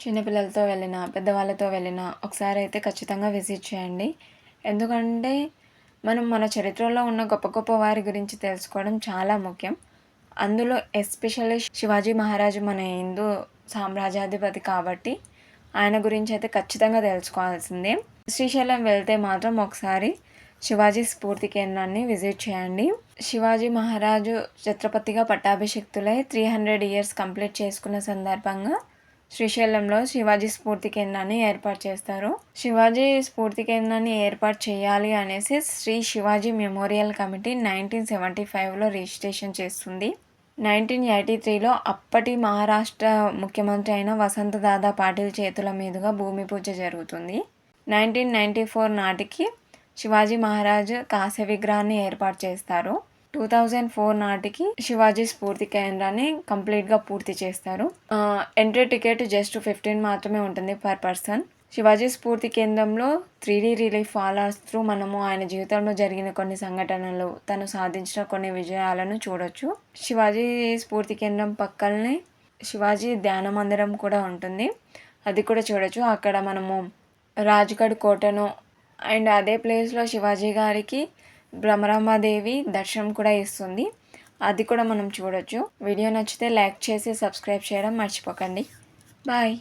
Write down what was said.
చిన్నపిల్లలతో వెళ్ళినా, పెద్దవాళ్ళతో వెళ్ళినా ఒకసారి అయితే ఖచ్చితంగా విజిట్ చేయండి. ఎందుకంటే మనం మన చరిత్రలో ఉన్న గొప్ప గొప్ప వారి గురించి తెలుసుకోవడం చాలా ముఖ్యం. అందులో ఎస్పెషల్లీ శివాజీ మహారాజు మన హిందూ సామ్రాజ్యాధిపతి కాబట్టి ఆయన గురించి అయితే ఖచ్చితంగా తెలుసుకోవాల్సిందే. శ్రీశైలం వెళ్తే మాత్రం ఒకసారి శివాజీ స్ఫూర్తి కేంద్రాన్ని విజిట్ చేయండి. శివాజీ మహారాజు ఛత్రపతిగా పట్టాభిషిక్తులై 300 ఇయర్స్ కంప్లీట్ చేసుకున్న సందర్భంగా శ్రీశైలంలో శివాజీ స్ఫూర్తి కేంద్రాన్ని ఏర్పాటు చేస్తారు. శివాజీ స్ఫూర్తి కేంద్రాన్ని ఏర్పాటు చేయాలి అనేసి శ్రీ శివాజీ మెమోరియల్ కమిటీ 1975లో రిజిస్ట్రేషన్ చేస్తుంది. 1983లో అప్పటి మహారాష్ట్ర ముఖ్యమంత్రి అయిన వసంతదాదా పాటిల్ చేతుల మీదుగా భూమి పూజ జరుగుతుంది. 1994 నాటికి శివాజీ మహారాజ్ కాంస్య విగ్రహాన్ని ఏర్పాటు చేస్తారు. 2004 నాటికి శివాజీ స్ఫూర్తి కేంద్రాన్ని కంప్లీట్గా పూర్తి చేస్తారు. ఎంట్రీ టికెట్ జస్ట్ 15 మాత్రమే ఉంటుంది పర్ పర్సన్. శివాజీ స్ఫూర్తి కేంద్రంలో 3D రిలీఫ్ ఫాలోవర్స్ త్రూ మనము ఆయన జీవితంలో జరిగిన కొన్ని సంఘటనలు, తను సాధించిన కొన్ని విజయాలను చూడొచ్చు. శివాజీ స్ఫూర్తి కేంద్రం పక్కనే శివాజీ ధ్యాన మందిరం కూడా ఉంటుంది, అది కూడా చూడొచ్చు. అక్కడ మనము రాజ్గఢ్ కోటను అండ్ అదే ప్లేస్లో శివాజీ గారికి భ్రమరాంబాదేవి దర్శనం కూడా ఇస్తుంది, అది కూడా మనం చూడొచ్చు. వీడియో నచ్చితే లైక్ చేసి సబ్స్క్రైబ్ చేయడం మర్చిపోకండి. బాయ్.